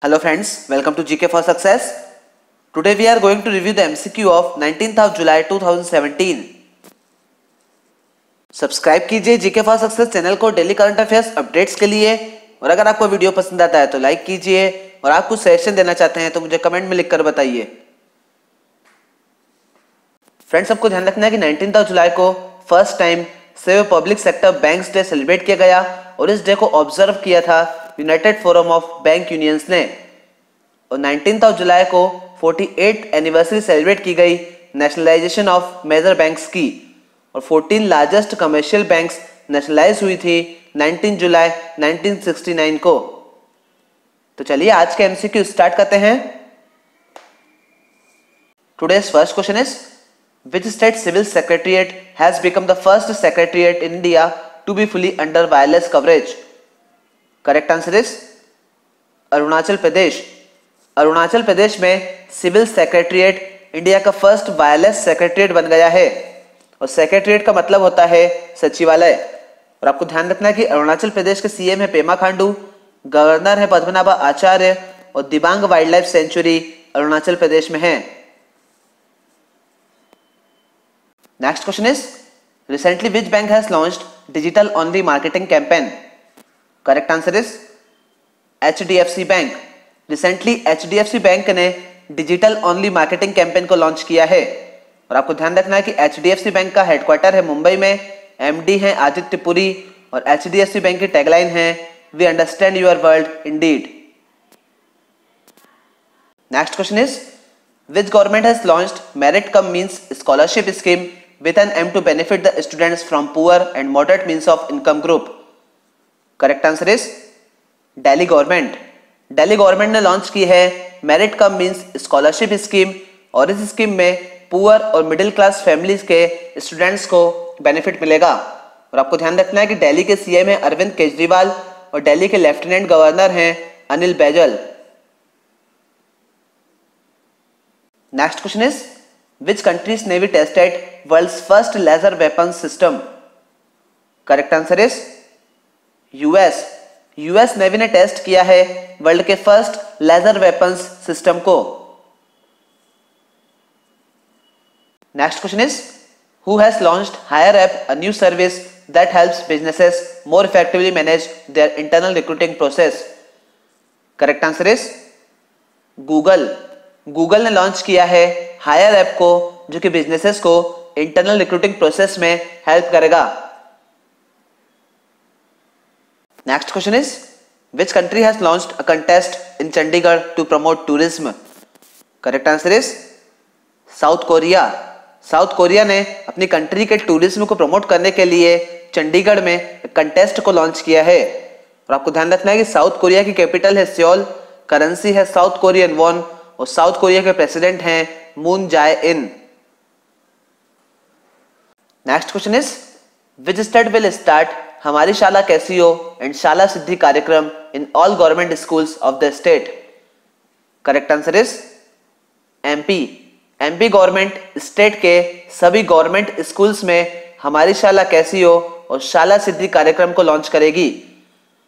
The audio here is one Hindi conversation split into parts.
Hello friends, welcome to GK for Success. Today we are going to review the MCQ of 19th of July 2017. Subscribe कीजिए GK for Success चैनल को डेली करंट अफेयर्स अपडेट्स के लिए, और अगर आपको वीडियो पसंद आता है तो लाइक कीजिए, और आप कुछ सजेशन देना चाहते हैं तो मुझे कमेंट में लिखकर बताइए। फ्रेंड्स, सबको ध्यान रखना है कि 19th ऑफ जुलाई को first time save public sector banks day celebrate किया गया, और इस डे को ऑब्जर्व किया था United forum of bank unions ने। और 19th ऑफ जुलाई को 48th एनिवर्सरी सेलिब्रेट की गई नेशनलाइजेशन ऑफ मेजर बैंक्स की, और 14 लार्जेस्ट कमर्शियल बैंक्स नेशनलाइज हुई थी 19 जुलाई 1969 को। तो चलिए आज के एमसीक्यू स्टार्ट करते हैं। Today's first question is which state civil secretariat has become the first secretariat in India to be fully under wireless coverage? Correct answer is Arunachal Pradesh. Arunachal Pradesh में सिविल सेक्रेटरीट इंडिया का फर्स्ट वायरलेस सेक्रेटरीट बन गया है, और सेक्रेटरीट का मतलब होता है सचिवालय। और आपको ध्यान रखना है कि अरुणाचल प्रदेश के सीएम है पेमा खांडू, गवर्नर है पद्मनाभा आचार्य, और Dibang wildlife sanctuary Arunachal Pradesh में है। Next question is, recently which bank has launched digital only marketing campaign? Correct answer is HDFC Bank. Recently HDFC Bank ने डिजिटल ओनली मार्केटिंग कैंपेन को लॉन्च किया है, और आपको ध्यान रखना है कि HDFC बैंक का हेडक्वार्टर है मुंबई में, MD है आदित्य पुरी, और HDFC बैंक की टैगलाइन है we understand your world indeed. Next question is which government has launched merit cum means scholarship scheme with an aim to benefit the students from poor and moderate means of income group? Correct answer is Delhi government. Delhi government ने लॉन्च की है मेरिट कम मींस स्कॉलरशिप स्कीम, और इस स्कीम में पुअर और मिडिल क्लास फैमिलीज के स्टूडेंट्स को बेनिफिट मिलेगा। और आपको ध्यान रखना है कि दिल्ली के सीएम है अरविंद केजरीवाल, और दिल्ली के लेफ्टिनेंट गवर्नर हैं Anil Baijal. Next question is, which country's navy tested world's first laser weapons system? Correct answer is US. US navy ने टेस्ट किया है वर्ल्ड के फर्स्ट लेजर वेपन्स सिस्टम को। Next question is, who has launched Hire App, a new service that helps businesses more effectively manage their internal recruiting process? Correct answer is Google. Google ने लॉन्च किया है हायर ऐप को, जो कि बिजनेसेस को इंटरनल रिक्रूटिंग प्रोसेस में हेल्प करेगा। Next question is, which country has launched a contest in Chandigarh to promote tourism? Correct answer is South Korea. South Korea ने अपनी कंट्री के टूरिज्म को प्रमोट करने के लिए चंडीगढ़ में कंटेस्ट को लॉन्च किया है। और आपको ध्यान रखना है कि साउथ कोरिया की कैपिटल है सियोल, करेंसी है साउथ कोरियन वॉन, और साउथ कोरिया के प्रेसिडेंट हैं Moon Jae in. Next question is, which state will start हमारी शाला कैसी हो एंड शाला सिद्धि कार्यक्रम in all government schools of the state? Correct answer is MP. MP government state के सभी गवर्नमेंट स्कूल्स में हमारी शाला कैसी हो और शाला सिद्धि कार्यक्रम को लॉन्च करेगी।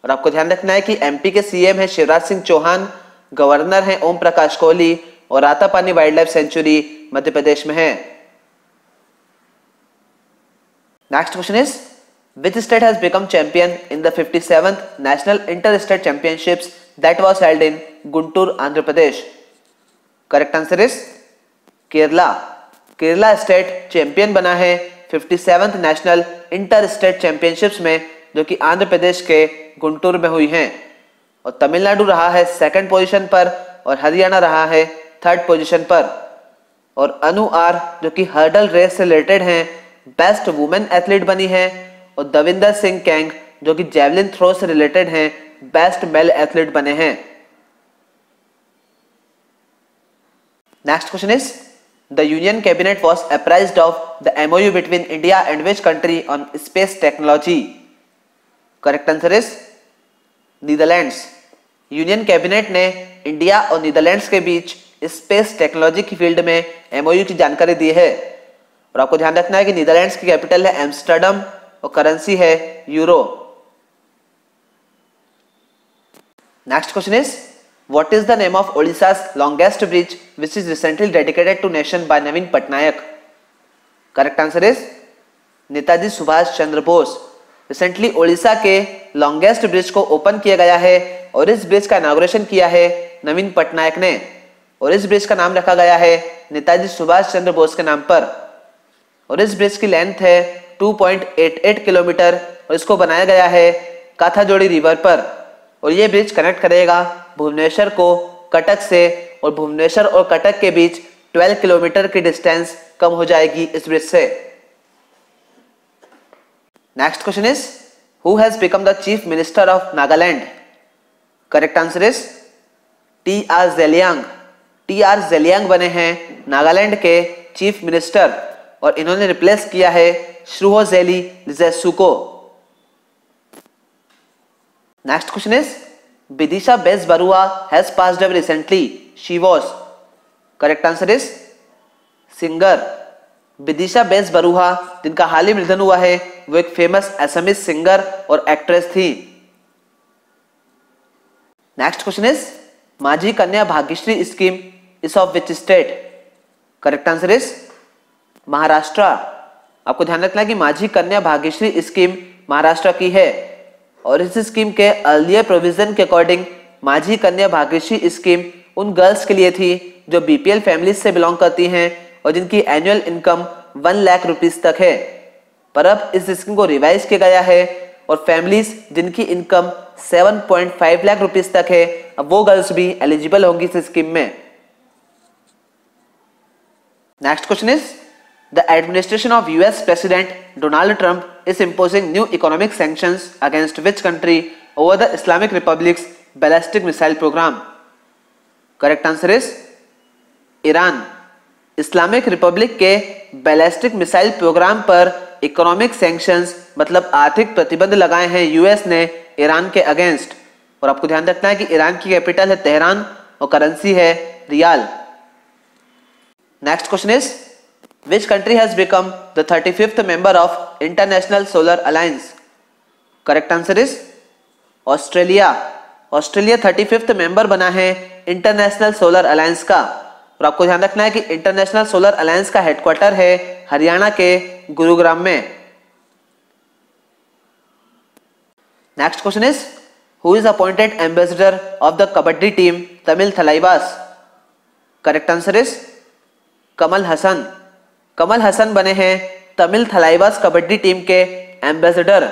और आपको ध्यान रखना है कि एमपी के सीएम है शिवराज सिंह चौहान, गवर्नर हैं ओम प्रकाश कोहली, और Ratapani wild life sanctuary Madhya Pradesh में है। Next question is, which state has become champion in the 57th national inter-state championships that was held in Guntur, Andhra Pradesh? Correct answer is Kerala. Kerala state champion बना है 57th नेशनल इंटर-स्टेट चैंपियनशिप्स में, जो कि आंध्र प्रदेश के गुंटूर में हुई हैं। और तमिलनाडु रहा है सेकंड पोजीशन पर, और हरियाणा रहा है थर्ड पोजीशन पर। और अनु आर, जो कि हर्डल रेस से रिलेटेड हैं, बेस्ट वुमेन एथलीट बनी है, और दविंदर सिंह कैंग, जो कि जेवलिन थ्रो से रिलेटेड हैं, बेस्ट मेल एथलीट बने हैं। Next question is, the union cabinet was apprised of the MOU between India and which country on space technology? Correct answer is Netherlands. Union cabinet ने इंडिया और नीदरलैंड्स के बीच स्पेस टेक्नोलॉजी की फील्ड में MOU की जानकारी दी है। और आपको ध्यान रखना है कि नीदरलैंड्स की कैपिटल है एम्स्टर्डम, और करेंसी है euro. Next question is What is the name of Odisha's longest bridge which is recently dedicated to nation by Navin Patnaik? Correct answer is Netaji Subhash Chandra Bose. Recently Odisha के लॉन्गेस्ट ब्रिज को ओपन किया गया है और इस ब्रिज का इनॉग्रेशन किया है नवीन पटनायक ने और इस ब्रिज का नाम रखा गया है नेताजी सुभाष चंद्र बोस के नाम पर और इस ब्रिज की लेंथ है 2.88 किलोमीटर और इसको बनाया गया है काथाजोड़ी रिवर पर और ये ब्रिज कनेक्ट करेगा भुवनेश्वर को कटक से और भुवनेश्वर और कटक के बीच 12 किलोमीटर की डिस्टेंस कम हो जाएगी इस ब्रिज से। Next question is who has become the chief minister of Nagaland? Correct answer is TR. Zeliang. TR. Zeliang बने हैं नागालैंड के चीफ मिनिस्टर और इन्होंने रिप्लेस किया है श्रुहोजेली लिजेसु को। Next question is Bidisha Bezbaruah has passed away recently, she was. Correct answer is singer. Bidisha Bezbaruah जिनका हाल ही निधन हुआ है वो एक फेमस असमीज सिंगर और एक्ट्रेस थी। Next question is Majhi Kanya Bhagyashree scheme is of which state? Correct answer is Maharashtra. आपको ध्यान रखना है कि माझी कन्या भाग्यश्री स्कीम महाराष्ट्र की है और इस स्कीम के अर्लियर प्रोविजन के अकॉर्डिंग माझी कन्या भाग्यश्री स्कीम उन गर्ल्स के लिए थी जो बीपीएल फैमिलीज से बिलोंग करती हैं और जिनकी एनुअल इनकम 1 लाख रुपीस तक है। पर अब इस स्कीम को रिवाइज किया गया है और फैमिलीज जिनकी इनकम 7.5 लाख रुपीस तक है अब वो गर्ल्स भी एलिजिबल होंगी इस स्कीम में। Next question is the administration of US president Donald Trump is imposing new economic sanctions against which country over the Islamic Republic's ballistic missile program? Correct answer is Iran. Islamic Republic के बैलिस्टिक मिसाइल प्रोग्राम पर इकोनॉमिक सैंक्शंस मतलब आर्थिक प्रतिबंध लगाए हैं यूएस ने ईरान के अगेंस्ट और आपको ध्यान रखना है कि ईरान की कैपिटल है तेहरान और करेंसी है rial. Next question is Which country has become the 35th member of International Solar Alliance? Correct answer is Australia. Australia 35th member बना है इंटरनेशनल सोलर अलायंस का और आपको ध्यान रखना है कि इंटरनेशनल सोलर अलायंस का हेडक्वार्टर है हरियाणा के गुरुग्राम में। Next question is who is appointed ambassador of the kabaddi team Tamil Thalaivas? Correct answer is Kamal Haasan. Kamal Haasan बने हैं तमिल थलाइवास कबड्डी टीम के एम्बेसडर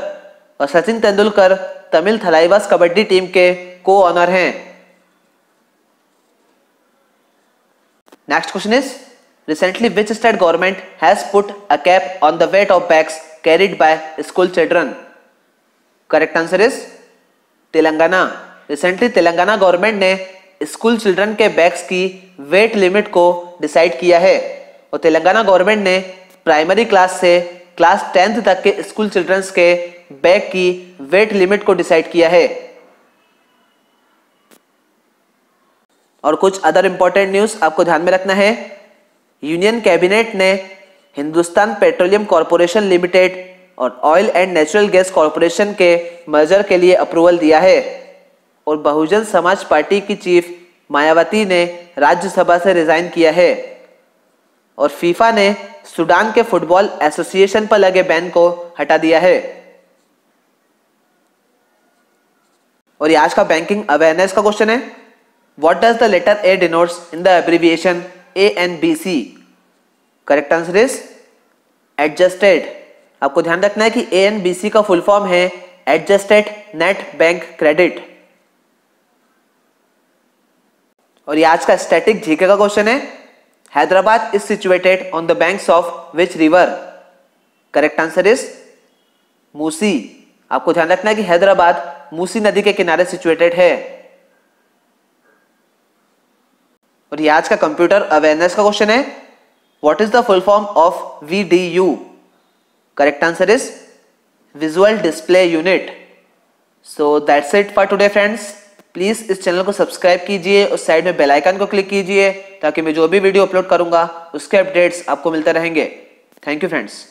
और सचिन तेंदुलकर तमिल थलाइवास कबड्डी टीम के को ऑनर हैं। Next question is recently which state government has put a cap on the weight of bags carried by school children? Correct answer is Telangana. Recently Telangana government ने स्कूल चिल्ड्रन के बैग्स की वेट लिमिट को डिसाइड किया है और तेलंगाना गवर्नमेंट ने प्राइमरी क्लास से क्लास 10th तक के स्कूल चिल्ड्रंस के बैग की वेट लिमिट को डिसाइड किया है। और कुछ अदर इंपॉर्टेंट न्यूज आपको ध्यान में रखना है। यूनियन कैबिनेट ने हिंदुस्तान पेट्रोलियम कॉर्पोरेशन लिमिटेड और oil and natural gas corporation के मर्जर के लिए अप्रूवल दिया है और बहुजन समाज पार्टी की चीफ मायावती ने राज्यसभा से रिजाइन किया है और फीफा ने सूडान के फुटबॉल एसोसिएशन पर लगे बैन को हटा दिया है। और ये आज का बैंकिंग अवेयरनेस का क्वेश्चन है what does the letter A denotes in the abbreviation ANBC? Correct answer is adjusted. आपको ध्यान रखना है कि ANBC का फुल फॉर्म है एडजस्टेड नेट बैंक क्रेडिट। और ये आज का स्टैटिक जीके का क्वेश्चन है Hyderabad is situated on the banks of which river? Correct answer is Musi. आपको ध्यान रखना है कि हैदराबाद मूसी नदी के किनारे सिचुएटेड है। और ये आज का कंप्यूटर अवेयरनेस का क्वेश्चन है what is the full form of VDU? Correct answer is visual display unit. So that's it for today friends. Please इस चैनल को सब्सक्राइब कीजिए और साइड में बेल आइकन को क्लिक कीजिए ताकि मैं जो भी वीडियो अपलोड करूंगा उसके अपडेट्स आपको मिलते रहेंगे। Thank you friends.